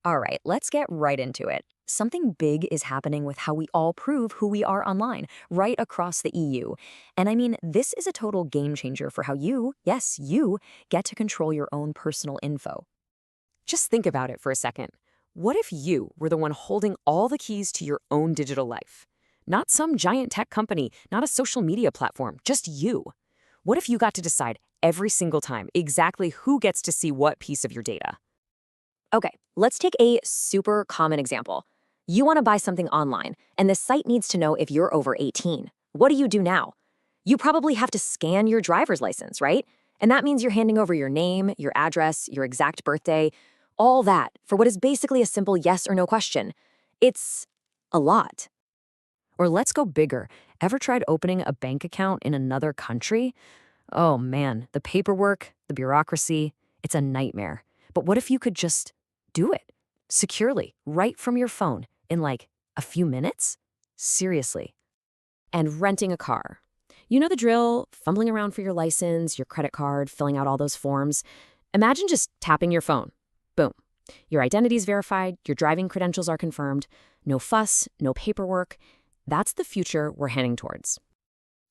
All right, let's get right into it. Something big is happening with how we all prove who we are online, right across the EU. And I mean, this is a total game changer for how you, yes, you, get to control your own personal info. Just think about it for a second. What if you were the one holding all the keys to your own digital life? Not some giant tech company, not a social media platform, just you. What if you got to decide every single time exactly who gets to see what piece of your data? Okay, let's take a super common example. You want to buy something online, and the site needs to know if you're over 18. What do you do now? You probably have to scan your driver's license, right? And that means you're handing over your name, your address, your exact birthday, all that for what is basically a simple yes or no question. It's a lot. Or let's go bigger. Ever tried opening a bank account in another country? Oh man, the paperwork, the bureaucracy, it's a nightmare. But what if you could just do it securely, right from your phone in like a few minutes? Seriously. And renting a car. You know the drill, fumbling around for your license, your credit card, filling out all those forms. Imagine just tapping your phone. Boom. Your identity's verified, your driving credentials are confirmed. No fuss, no paperwork. That's the future we're heading towards.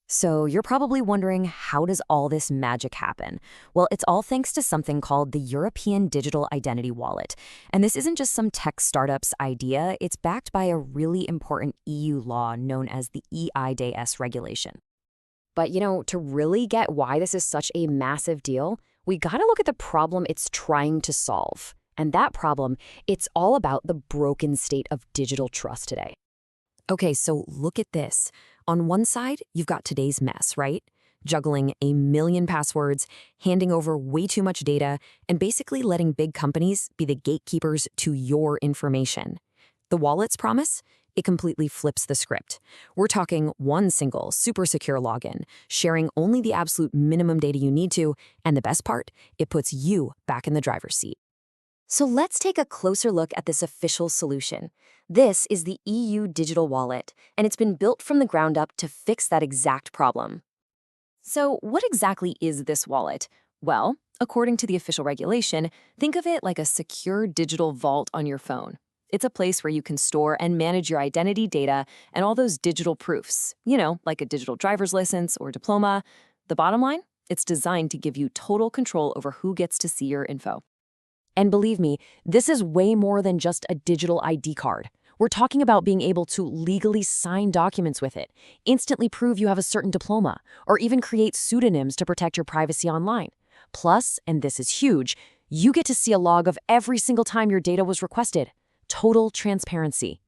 So you're probably wondering, how does all this magic happen? Well, it's all thanks to something called the European Digital Identity Wallet. And this isn't just some tech startup's idea, it's backed by a really important EU law known as the eIDAS regulation. But to really get why this is such a massive deal, we gotta look at the problem it's trying to solve. And that problem, it's all about the broken state of digital trust today. Okay, so look at this. On one side, you've got today's mess, right? Juggling a million passwords, handing over way too much data, and basically letting big companies be the gatekeepers to your information. The wallet's promise? It completely flips the script. We're talking one single, super secure login, sharing only the absolute minimum data you need to, and the best part, it puts you back in the driver's seat. So let's take a closer look at this official solution. This is the EU Digital Wallet, and it's been built from the ground up to fix that exact problem. So what exactly is this wallet? Well, according to the official regulation, think of it like a secure digital vault on your phone. It's a place where you can store and manage your identity data and all those digital proofs, like a digital driver's license or diploma. The bottom line? It's designed to give you total control over who gets to see your info. And believe me, this is way more than just a digital ID card. We're talking about being able to legally sign documents with it, instantly prove you have a certain diploma, or even create pseudonyms to protect your privacy online. Plus, and this is huge, you get to see a log of every single time your data was requested. Total transparency.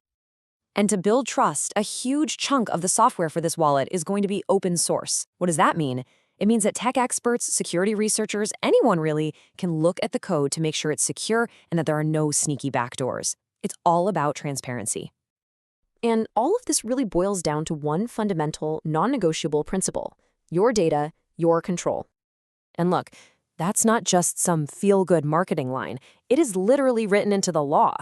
And to build trust, a huge chunk of the software for this wallet is going to be open source. What does that mean? It means that tech experts, security researchers, anyone really, can look at the code to make sure it's secure and that there are no sneaky backdoors. It's all about transparency. And all of this really boils down to one fundamental, non-negotiable principle: your data, your control. And look, that's not just some feel-good marketing line. It is literally written into the law.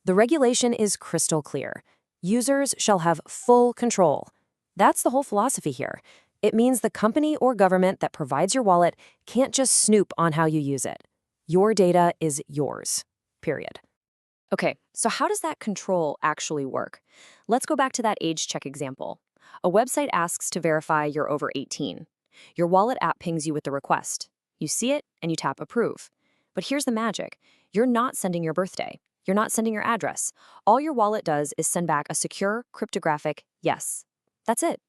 The regulation is crystal clear. Users shall have full control. That's the whole philosophy here. It means the company or government that provides your wallet can't just snoop on how you use it. Your data is yours, period. Okay, so how does that control actually work? Let's go back to that age check example. A website asks to verify you're over 18. Your wallet app pings you with the request. You see it and you tap approve. But here's the magic. You're not sending your birthday. You're not sending your address. All your wallet does is send back a secure, cryptographic yes. That's it.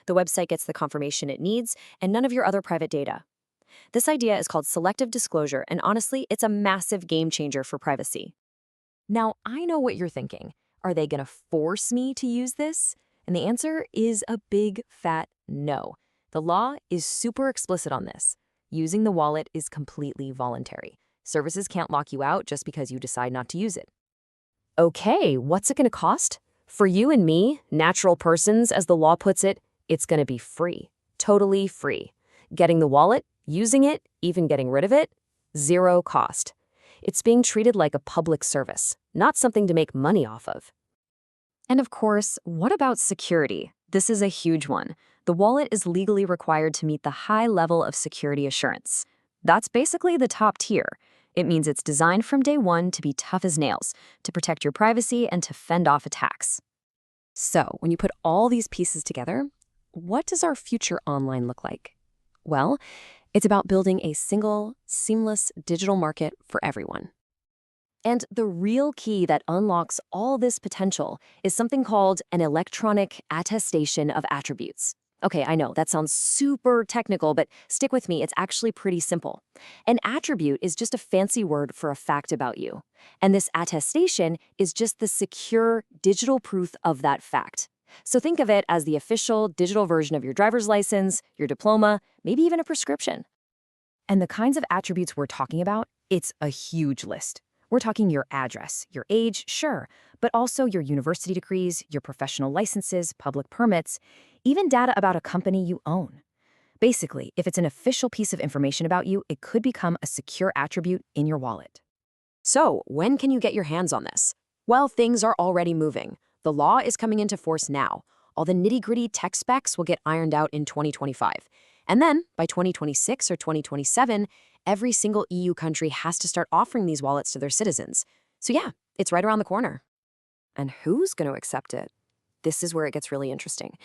The website gets the confirmation it needs, and none of your other private data. This idea is called selective disclosure, and honestly, it's a massive game changer for privacy. Now, I know what you're thinking. Are they going to force me to use this? And the answer is a big, fat no. The law is super explicit on this. Using the wallet is completely voluntary. Services can't lock you out just because you decide not to use it. Okay, what's it going to cost? For you and me, natural persons, as the law puts it, it's going to be free, totally free. Getting the wallet, using it, even getting rid of it, zero cost. It's being treated like a public service, not something to make money off of. And of course, what about security? This is a huge one. The wallet is legally required to meet the high level of security assurance. That's basically the top tier. It means it's designed from day one to be tough as nails, to protect your privacy and to fend off attacks. So, when you put all these pieces together, what does our future online look like? Well, it's about building a single, seamless digital market for everyone. And the real key that unlocks all this potential is something called an electronic attestation of attributes. Okay, I know that sounds super technical, but stick with me, it's actually pretty simple. An attribute is just a fancy word for a fact about you. And this attestation is just the secure digital proof of that fact. So think of it as the official digital version of your driver's license, your diploma, maybe even a prescription. And the kinds of attributes we're talking about, it's a huge list. We're talking your address, your age, sure, but also your university degrees, your professional licenses, public permits, even data about a company you own. Basically, if it's an official piece of information about you, it could become a secure attribute in your wallet. So, when can you get your hands on this? Well, things are already moving. The law is coming into force now. All the nitty-gritty tech specs will get ironed out in 2025. And then, by 2026 or 2027, every single EU country has to start offering these wallets to their citizens. So yeah, it's right around the corner. And who's going to accept it? This is where it gets really interesting.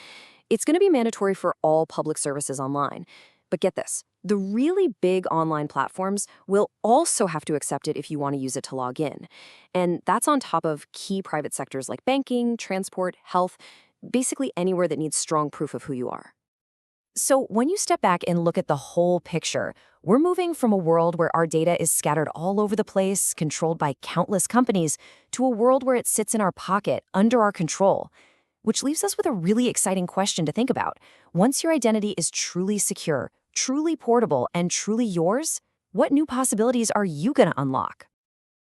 It's going to be mandatory for all public services online. But get this, the really big online platforms will also have to accept it if you want to use it to log in. And that's on top of key private sectors like banking, transport, health, basically anywhere that needs strong proof of who you are. So when you step back and look at the whole picture, we're moving from a world where our data is scattered all over the place, controlled by countless companies, to a world where it sits in our pocket, under our control. Which leaves us with a really exciting question to think about. Once your identity is truly secure, truly portable, and truly yours, what new possibilities are you going to unlock?